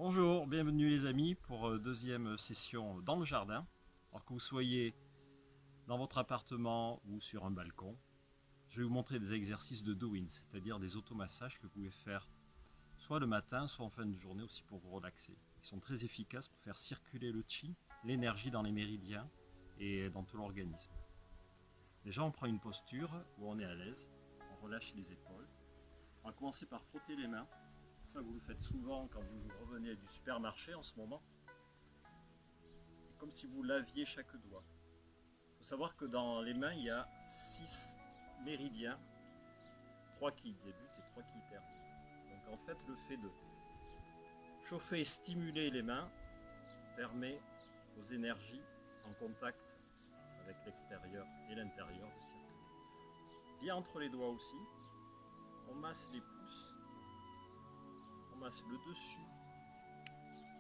Bonjour, bienvenue les amis pour deuxième session dans le jardin. Alors que vous soyez dans votre appartement ou sur un balcon, je vais vous montrer des exercices de doing, c'est-à-dire des automassages que vous pouvez faire soit le matin, soit en fin de journée aussi pour vous relaxer. Ils sont très efficaces pour faire circuler le chi, l'énergie dans les méridiens et dans tout l'organisme. Déjà on prend une posture où on est à l'aise, on relâche les épaules. On va commencer par frotter les mains. Ça, vous le faites souvent quand vous revenez du supermarché en ce moment. C'est comme si vous laviez chaque doigt. Il faut savoir que dans les mains, il y a 6 méridiens, 3 qui débutent et 3 qui terminent. Donc en fait, le fait de chauffer et stimuler les mains permet aux énergies en contact avec l'extérieur et l'intérieur de circuler. Bien entre les doigts aussi, on masse les pouces. On masse le dessus,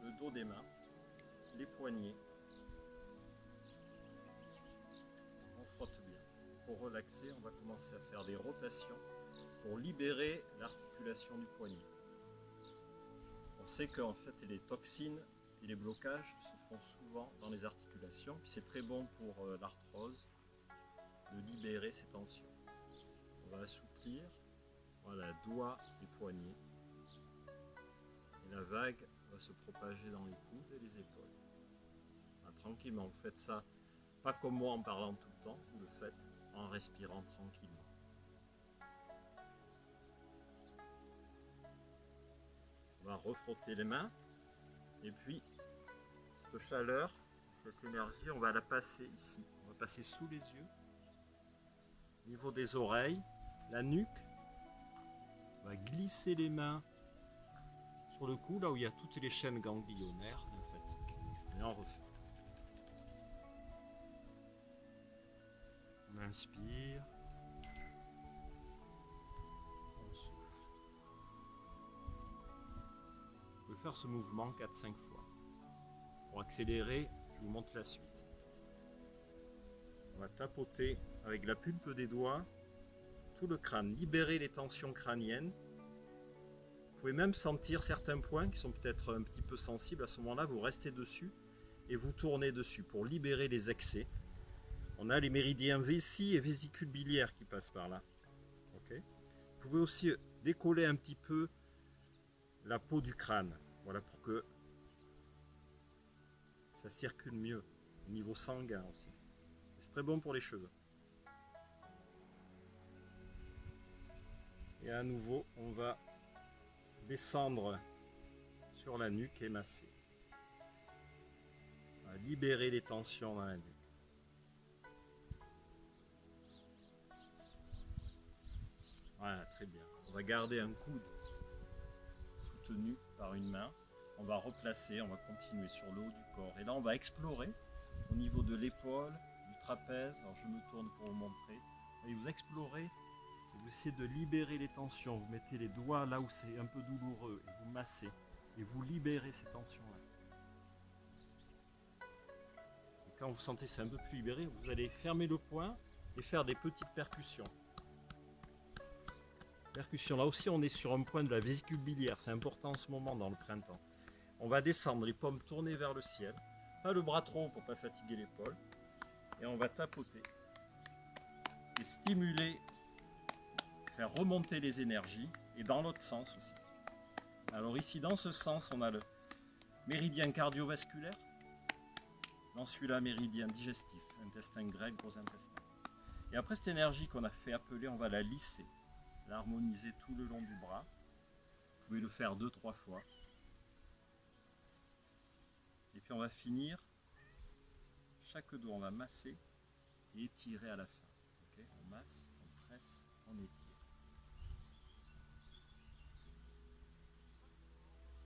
le dos des mains, les poignets. On frotte bien. Pour relaxer, on va commencer à faire des rotations pour libérer l'articulation du poignet. On sait qu'en fait les toxines et les blocages se font souvent dans les articulations. Puis c'est très bon pour l'arthrose de libérer ces tensions. On va assouplir, voilà, doigts et poignets. Et la vague va se propager dans les coudes et les épaules. Tranquillement, vous faites ça, pas comme moi en parlant tout le temps, vous le faites en respirant tranquillement. On va refrotter les mains, et puis cette chaleur, cette énergie, on va la passer ici. On va passer sous les yeux, au niveau des oreilles, la nuque. On va glisser les mains sur le cou, là où il y a toutes les chaînes ganglionnaires lymphatiques. Et on refait. On inspire, on souffle. Vous pouvez faire ce mouvement 4-5 fois. Pour accélérer, je vous montre la suite. On va tapoter avec la pulpe des doigts tout le crâne, libérer les tensions crâniennes. Vous pouvez même sentir certains points qui sont peut-être un petit peu sensibles. À ce moment-là, vous restez dessus et vous tournez dessus pour libérer les excès. On a les méridiens vessie et vésicule biliaire qui passent par là. Okay. Vous pouvez aussi décoller un petit peu la peau du crâne. Voilà, pour que ça circule mieux au niveau sanguin aussi. C'est très bon pour les cheveux. Et à nouveau, on va descendre sur la nuque et masser. On va libérer les tensions dans la nuque. Voilà, très bien. On va garder un coude soutenu par une main. On va replacer, on va continuer sur le haut du corps. Et là, on va explorer au niveau de l'épaule, du trapèze. Alors, je me tourne pour vous montrer. Et vous explorez, vous essayez de libérer les tensions. Vous mettez les doigts là où c'est un peu douloureux et vous massez. Et vous libérez ces tensions-là. Et quand vous sentez que c'est un peu plus libéré, vous allez fermer le poing et faire des petites percussions. Percussion, là aussi on est sur un point de la vésicule biliaire, c'est important en ce moment dans le printemps. On va descendre, les paumes tournées vers le ciel, pas le bras trop haut pour ne pas fatiguer l'épaule, et on va tapoter et stimuler, faire remonter les énergies, et dans l'autre sens aussi. Alors ici dans ce sens on a le méridien cardiovasculaire, dans celui-là méridien digestif, intestin grêle, gros intestin. Et après cette énergie qu'on a fait appeler, on va la lisser. L'harmoniser tout le long du bras. Vous pouvez le faire 2-3 fois. Et puis on va finir. Chaque doigt, on va masser et étirer à la fin. Okay, on masse, on presse, on étire.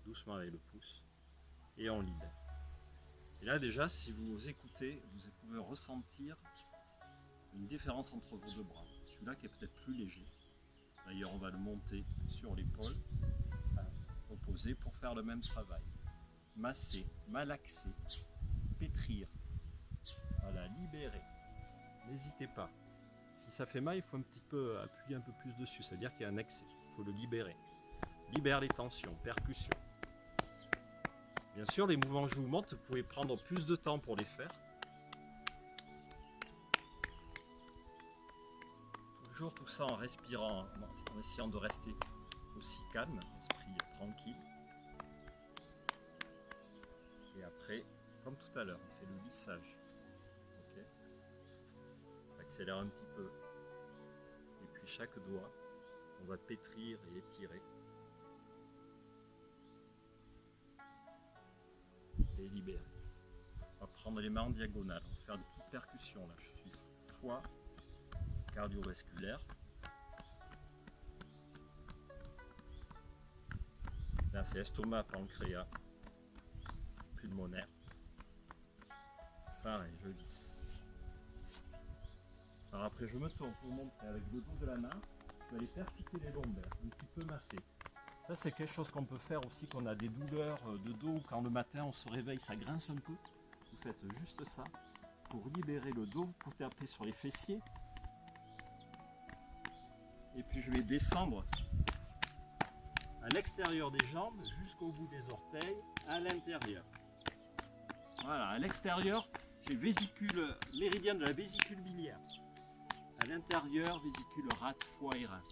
Doucement avec le pouce. Et on libère. Et là déjà, si vous écoutez, vous pouvez ressentir une différence entre vos deux bras. Celui-là qui est peut-être plus léger. D'ailleurs, on va le monter sur l'épaule, opposé pour faire le même travail. Masser, malaxer, pétrir. Voilà, libérer. N'hésitez pas. Si ça fait mal, il faut un petit peu appuyer un peu plus dessus, c'est-à-dire qu'il y a un excès. Il faut le libérer. Libère les tensions, percussion. Bien sûr, les mouvements que je vous montre, vous pouvez prendre plus de temps pour les faire. Toujours tout ça en respirant, en essayant de rester aussi calme, esprit tranquille. Et après, comme tout à l'heure, on fait le lissage. Okay. On accélère un petit peu. Et puis chaque doigt, on va pétrir et étirer. Et libérer. On va prendre les mains en diagonale. On va faire des petites percussions. Là, je suis foie, cardiovasculaire. Là, c'est estomac, pancréas, pulmonaire. Pareil, je lisse. Alors après, je me tourne pour vous montrer avec le dos de la main. Je vais aller percuter les lombaires, un petit peu masser. Ça, c'est quelque chose qu'on peut faire aussi, qu'on a des douleurs de dos, quand le matin on se réveille, ça grince un peu. Vous faites juste ça pour libérer le dos. Vous tapez sur les fessiers. Et puis je vais descendre à l'extérieur des jambes, jusqu'au bout des orteils, à l'intérieur. Voilà, à l'extérieur, j'ai vésicule, méridien de la vésicule biliaire. À l'intérieur, vésicule rate, foie et rein.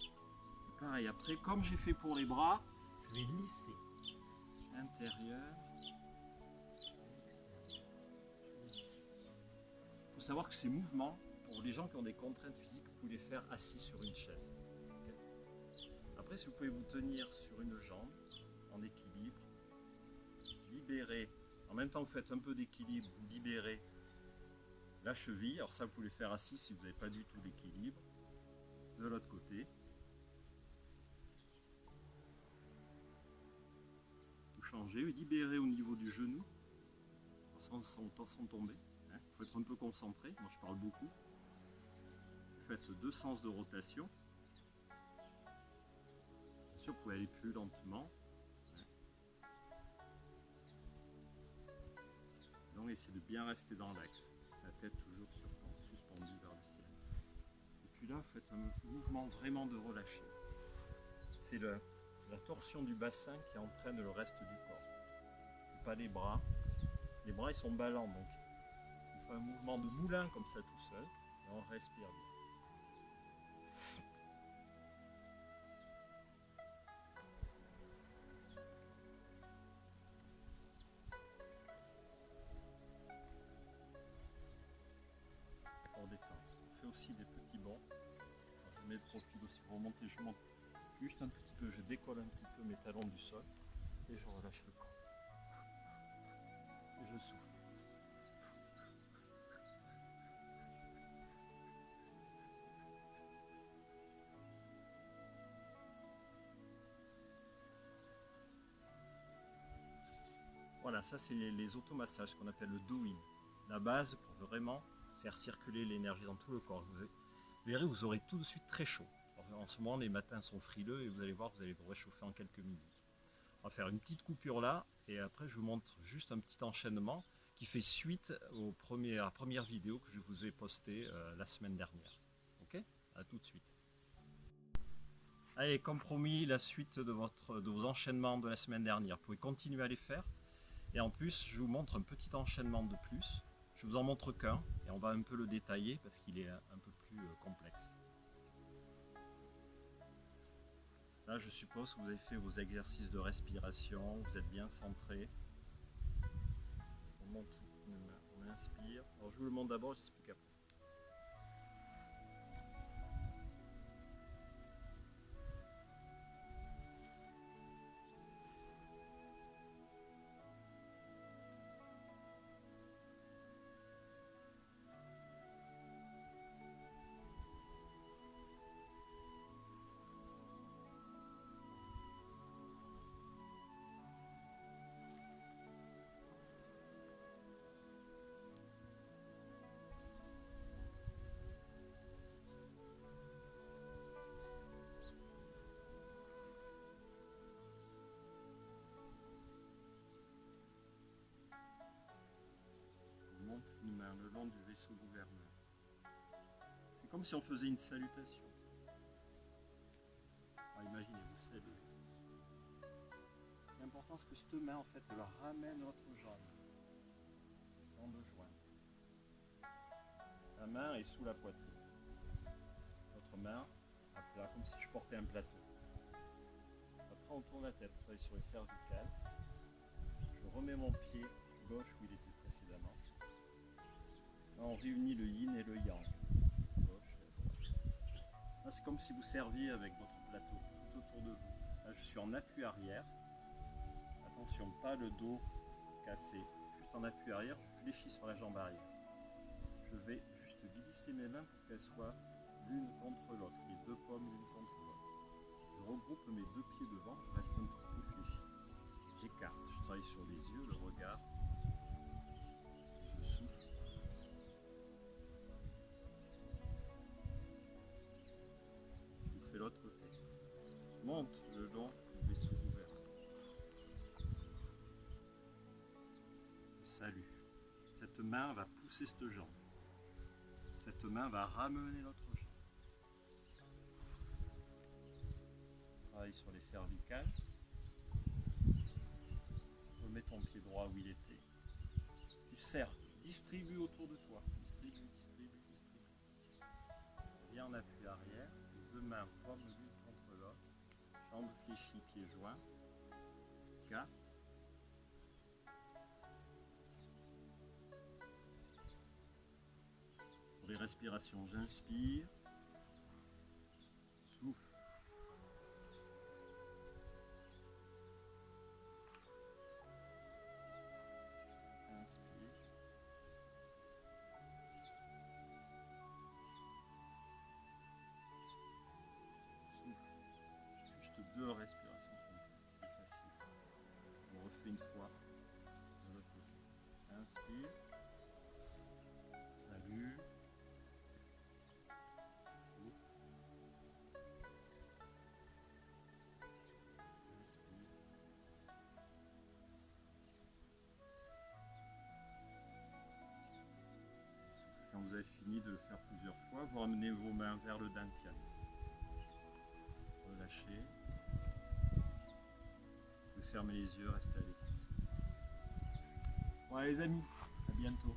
Pareil, après, comme j'ai fait pour les bras, je vais lisser. Intérieur, extérieur. Il faut savoir que ces mouvements, pour les gens qui ont des contraintes physiques, vous pouvez les faire assis sur une chaise. Okay. Après, si vous pouvez vous tenir sur une jambe, en équilibre, libérez. En même temps, vous faites un peu d'équilibre, vous libérez la cheville. Alors ça, vous pouvez le faire assis si vous n'avez pas du tout l'équilibre. De l'autre côté. Changer, libérer au niveau du genou sans tomber. Il faut être un peu concentré, moi je parle beaucoup. Faites 2 sens de rotation. Bien sûr, vous pouvez aller plus lentement. Donc essayez de bien rester dans l'axe, la tête toujours suspendue vers le ciel. Et puis là, faites un mouvement vraiment de relâcher. C'est la torsion du bassin qui entraîne le reste du corps. C'est pas les bras. Les bras ils sont ballants, donc on fait un mouvement de moulin comme ça tout seul et on respire bien. Pour détendre. On fait aussi des petits bonds. Alors, je mets de profil aussi pour remonter, je monte juste un petit peu, je décolle un petit peu mes talons du sol et je relâche le corps. Et je souffle. Voilà, ça c'est les automassages qu'on appelle le do-in. La base pour vraiment faire circuler l'énergie dans tout le corps. Vous verrez, vous aurez tout de suite très chaud. Alors, en ce moment, les matins sont frileux et vous allez voir, vous allez vous réchauffer en quelques minutes. On va faire une petite coupure là et après je vous montre juste un petit enchaînement qui fait suite à la première vidéo que je vous ai postée la semaine dernière. Ok? À tout de suite. Allez, comme promis, la suite de vos enchaînements de la semaine dernière. Vous pouvez continuer à les faire. Et en plus, je vous montre un petit enchaînement de plus. Je vous en montre qu'un et on va un peu le détailler parce qu'il est un peu plus complexe. Là, je suppose que vous avez fait vos exercices de respiration, vous êtes bien centré. On monte une main, on inspire. Alors, je vous le montre d'abord, j'explique après. Une main le long du vaisseau gouverneur. C'est comme si on faisait une salutation. Alors, imaginez-vous saluer. Un important, c'est que cette main, en fait, elle ramène votre jambe. Jambe jointe. La main est sous la poitrine. Votre main à plat, comme si je portais un plateau. Après, on tourne la tête, on travaille sur les cervicales. Je remets mon pied gauche où il était précédemment. Là, on réunit le yin et le yang. Gauche et droite. Là, c'est comme si vous serviez avec votre plateau tout autour de vous. Là, je suis en appui arrière. Attention, pas le dos cassé. Juste en appui arrière, je fléchis sur la jambe arrière. Je vais juste glisser mes mains pour qu'elles soient l'une contre l'autre, les deux paumes l'une contre l'autre. Je regroupe mes deux pieds devant, je reste un petit peu fléchi. J'écarte, je travaille sur les yeux, le regard. Je souffle. Je vous fais l'autre côté. Je monte le long du vaisseau ouvert. Je salue. Cette main va pousser cette jambe. Cette main va ramener l'autre jambe. Travaille sur les cervicales. Remets ton pied droit où il était. Tu serres, tu distribues autour de toi. Distribue. Viens en appui arrière. Les deux mains forment l'une contre l'autre. Jambes fléchies, pieds joints. 4. Pour les respirations, j'inspire. Souffle. Deux respirations complètes, c'est facile. On refait une fois de l'autre côté. Inspire. Salut. Souffle. Inspire. Quand vous avez fini de le faire plusieurs fois, vous ramenez vos mains vers le dantian. Relâchez. Vous fermez les yeux, restez à l'écoute. Voilà les amis, à bientôt.